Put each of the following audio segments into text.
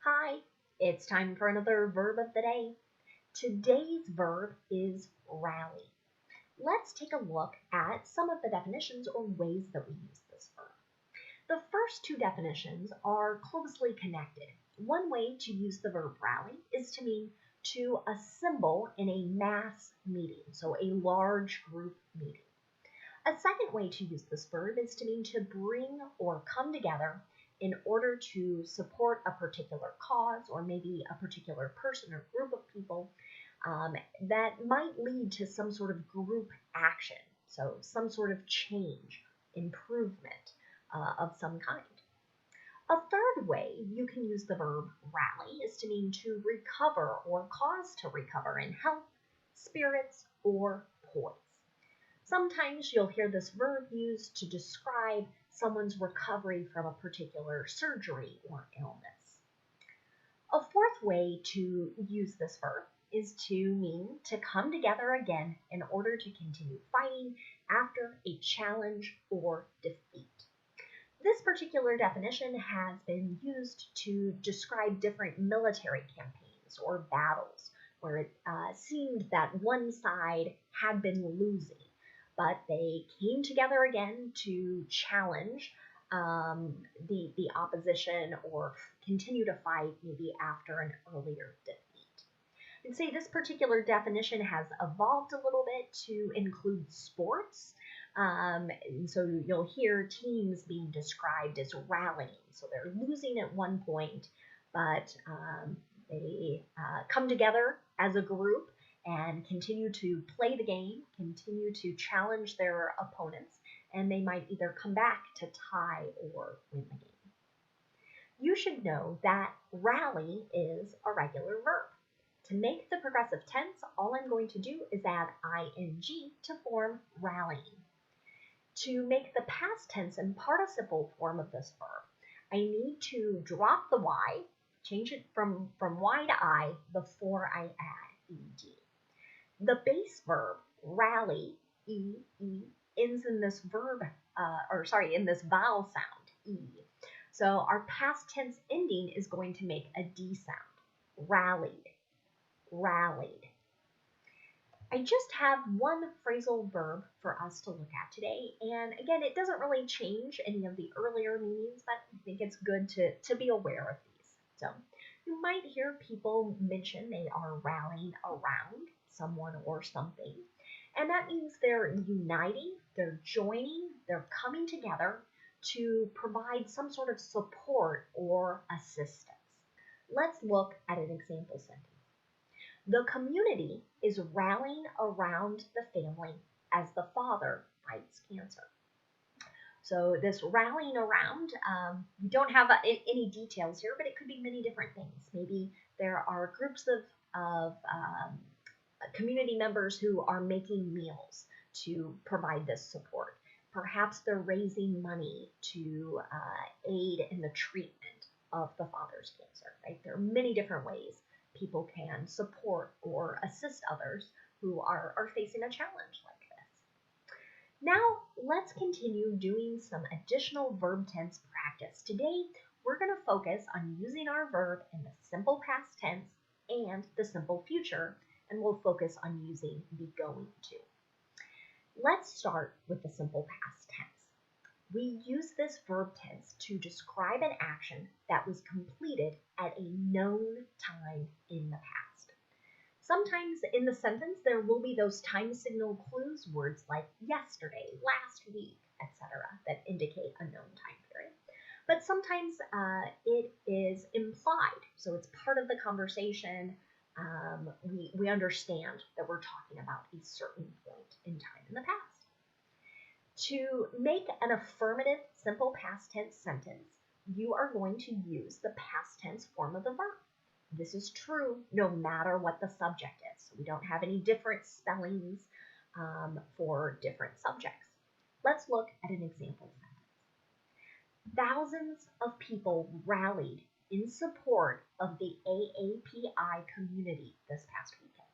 Hi, it's time for another verb of the day. Today's verb is rally. Let's take a look at some of the definitions or ways that we use this verb. The first two definitions are closely connected. One way to use the verb rally is to mean to assemble in a mass meeting, so a large group meeting. A second way to use this verb is to mean to bring or come together in order to support a particular cause or maybe a particular person or group of people that might lead to some sort of group action, so some sort of change, improvement of some kind. A third way you can use the verb rally is to mean to recover or cause to recover in health, spirits, or poise. Sometimes you'll hear this verb used to describe someone's recovery from a particular surgery or illness. A fourth way to use this verb is to mean to come together again in order to continue fighting after a challenge or defeat. This particular definition has been used to describe different military campaigns or battles where it seemed that one side had been losing, but they came together again to challenge the opposition or continue to fight maybe after an earlier defeat. And say this particular definition has evolved a little bit to include sports. And so you'll hear teams being described as rallying. So they're losing at one point, but they come together as a group and continue to play the game, continue to challenge their opponents, and they might either come back to tie or win the game. You should know that rally is a regular verb. To make the progressive tense, all I'm going to do is add ing to form rallying. To make the past tense and participle form of this verb, I need to drop the y, change it from y to I before I add ed. The base verb, rally, ends in this in this vowel sound, e. So our past tense ending is going to make a d sound, rallied, rallied. I just have one phrasal verb for us to look at today, and again, it doesn't really change any of the earlier meanings, but I think it's good to be aware of these. So you might hear people mention they are rallying around someone or something, and that means they're uniting, they're joining, they're coming together to provide some sort of support or assistance. Let's look at an example sentence. The community is rallying around the family as the father fights cancer. So this rallying around, we don't have any details here, but it could be many different things. Maybe there are groups of community members who are making meals to provide this support. Perhaps they're raising money to aid in the treatment of the father's cancer. Right? There are many different ways people can support or assist others who are facing a challenge like this. Now, let's continue doing some additional verb tense practice. Today, we're going to focus on using our verb in the simple past tense and the simple future, and we'll focus on using be going to. Let's start with the simple past tense. We use this verb tense to describe an action that was completed at a known time in the past. Sometimes in the sentence, there will be those time signal clues, words like yesterday, last week, etc., that indicate a known time period. But sometimes it is implied, so it's part of the conversation. We understand that we're talking about a certain point in time in the past. To make an affirmative simple past tense sentence, you are going to use the past tense form of the verb. This is true no matter what the subject is. So we don't have any different spellings for different subjects. Let's look at an example sentence. Thousands of people rallied in support of the AAPI community this past weekend.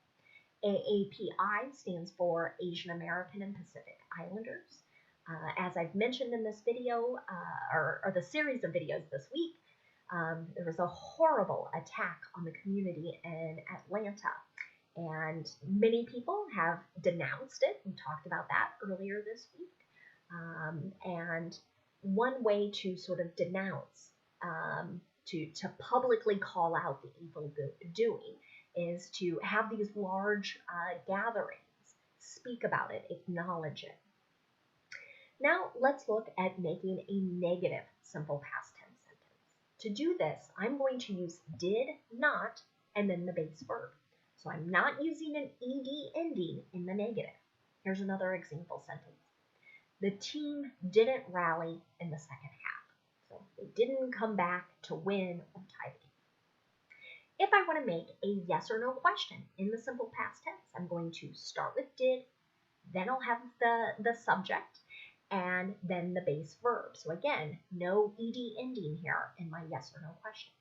AAPI stands for Asian American and Pacific Islanders. As I've mentioned in this video, or the series of videos this week, There was a horrible attack on the community in Atlanta, and many people have denounced it. We talked about that earlier this week. And one way to sort of denounce, to publicly call out the evil doing, is to have these large gatherings, speak about it, acknowledge it. Now let's look at making a negative simple past tense sentence. To do this, I'm going to use did not and then the base verb. So I'm not using an ed ending in the negative. Here's another example sentence. The team didn't rally in the second half. So they didn't come back to win or tie the game. If I want to make a yes or no question in the simple past tense, I'm going to start with did, then I'll have the subject, and then the base verb. So again, no ed ending here in my yes or no question.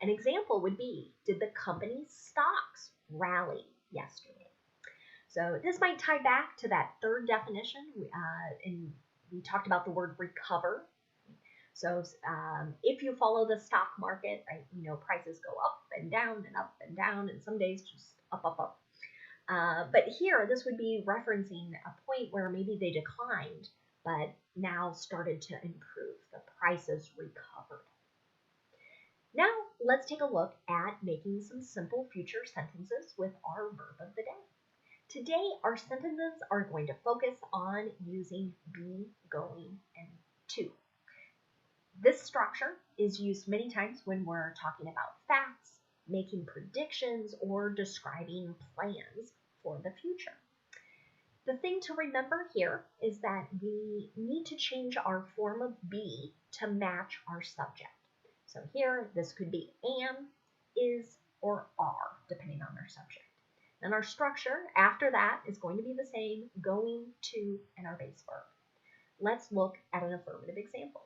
An example would be, did the company's stocks rally yesterday? So this might tie back to that third definition, and we talked about the word recover. So if you follow the stock market, right, you know prices go up and down and up and down, and some days just up, up, up. But here, this would be referencing a point where maybe they declined, but now started to improve. The prices recovered. Now, let's take a look at making some simple future sentences with our verb of the day. Today, our sentences are going to focus on using be, going, and to. This structure is used many times when we're talking about facts, making predictions, or describing plans for the future. The thing to remember here is that we need to change our form of be to match our subject. So here, this could be am, is, or are, depending on our subject. And our structure after that is going to be the same, going, to, and our base verb. Let's look at an affirmative example.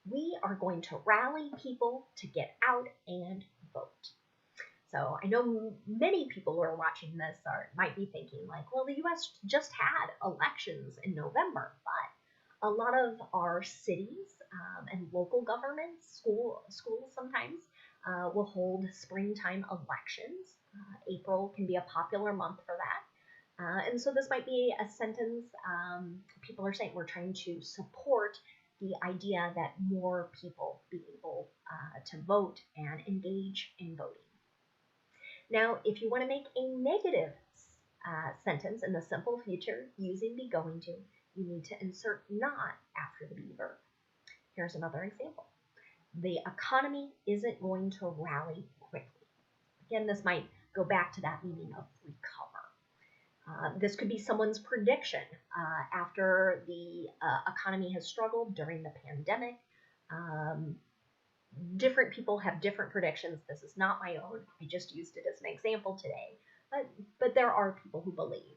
We are going to rally people to get out and vote. So I know many people who are watching this might be thinking like, well, the U.S. just had elections in November, but a lot of our cities and local governments, schools sometimes, will hold springtime elections. April can be a popular month for that. And so this might be a sentence people are saying we're trying to support the idea that more people be able to vote and engage in voting. Now, if you want to make a negative sentence in the simple future using be going to, you need to insert not after the be verb. Here's another example. The economy isn't going to rally quickly. Again, this might go back to that meaning of recover. This could be someone's prediction after the economy has struggled during the pandemic. Different people have different predictions. This is not my own. I just used it as an example today. But there are people who believe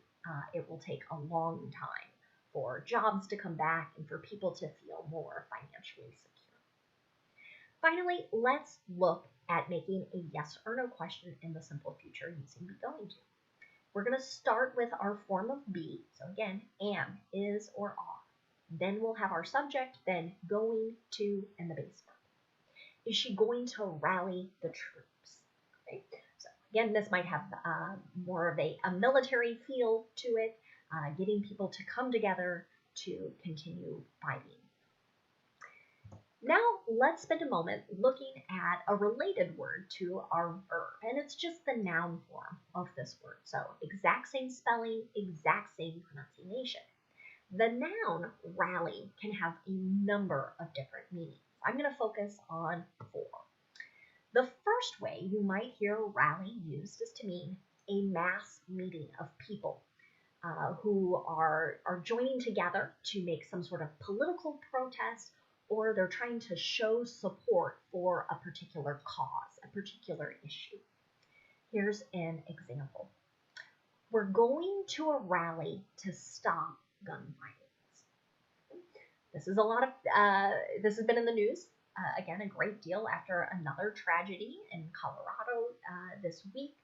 it will take a long time for jobs to come back and for people to feel more financially secure. Finally, let's look at making a yes or no question in the simple future using be going to. We're going to start with our form of be. So again, am, is, or are. Then we'll have our subject, then going to, and the base verb. Is she going to rally the troops? Okay. So again, this might have more of a military feel to it, getting people to come together to continue fighting. Now, let's spend a moment looking at a related word to our verb, and it's just the noun form of this word. So exact same spelling, exact same pronunciation. The noun rally can have a number of different meanings. I'm going to focus on 4. The first way you might hear rally used is to mean a mass meeting of people who are joining together to make some sort of political protest, or they're trying to show support for a particular cause, a particular issue. Here's an example. We're going to a rally to stop gun violence. This is this has been in the news, again, a great deal after another tragedy in Colorado this week.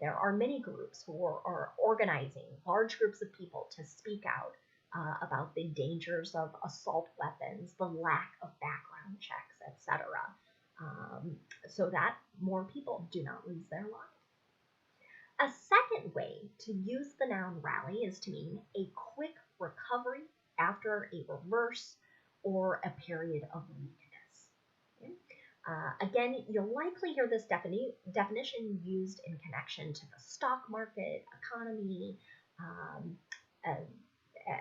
There are many groups who are organizing large groups of people to speak out about the dangers of assault weapons, the lack of background checks. etc., so that more people do not lose their lives. A second way to use the noun rally is to mean a quick recovery after a reverse or a period of weakness. Okay? Again, you'll likely hear this definition used in connection to the stock market, economy,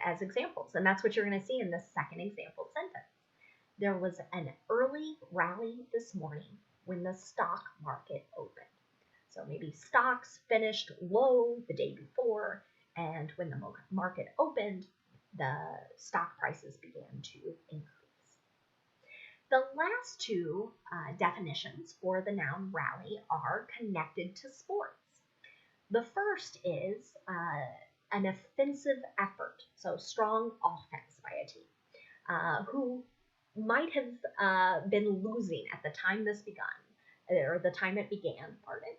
as examples. And that's what you're going to see in the second example sentence. There was an early rally this morning when the stock market opened. So maybe stocks finished low the day before, and when the market opened, the stock prices began to increase. The last two definitions for the noun rally are connected to sports. The first is an offensive effort, so strong offense by a team, who might have been losing at the time this began, or the time it began, pardon.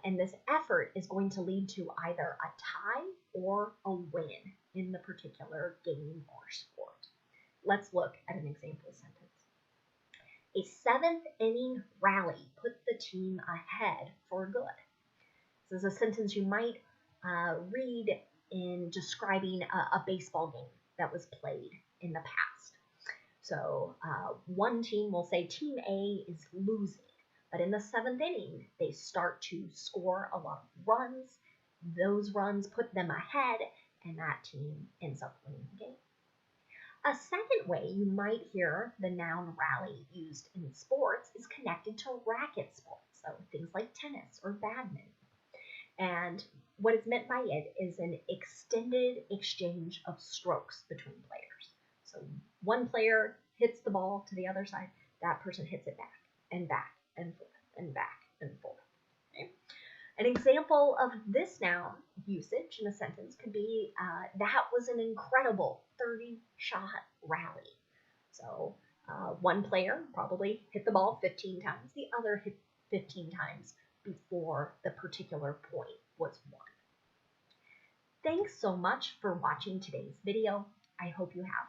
And this effort is going to lead to either a tie or a win in the particular game or sport. Let's look at an example sentence. A seventh inning rally put the team ahead for good. This is a sentence you might read in describing a baseball game that was played in the past. So one team will say Team A is losing. But in the seventh inning, they start to score a lot of runs. Those runs put them ahead, and that team ends up winning the game. A second way you might hear the noun rally used in sports is connected to racket sports, so things like tennis or badminton. And what is meant by it is an extended exchange of strokes between players. So one player hits the ball to the other side, that person hits it back and back and forth and back and forth. Okay? An example of this noun usage in a sentence could be, that was an incredible 30-shot rally. So one player probably hit the ball 15 times, the other hit 15 times before the particular point was won. Thanks so much for watching today's video. I hope you have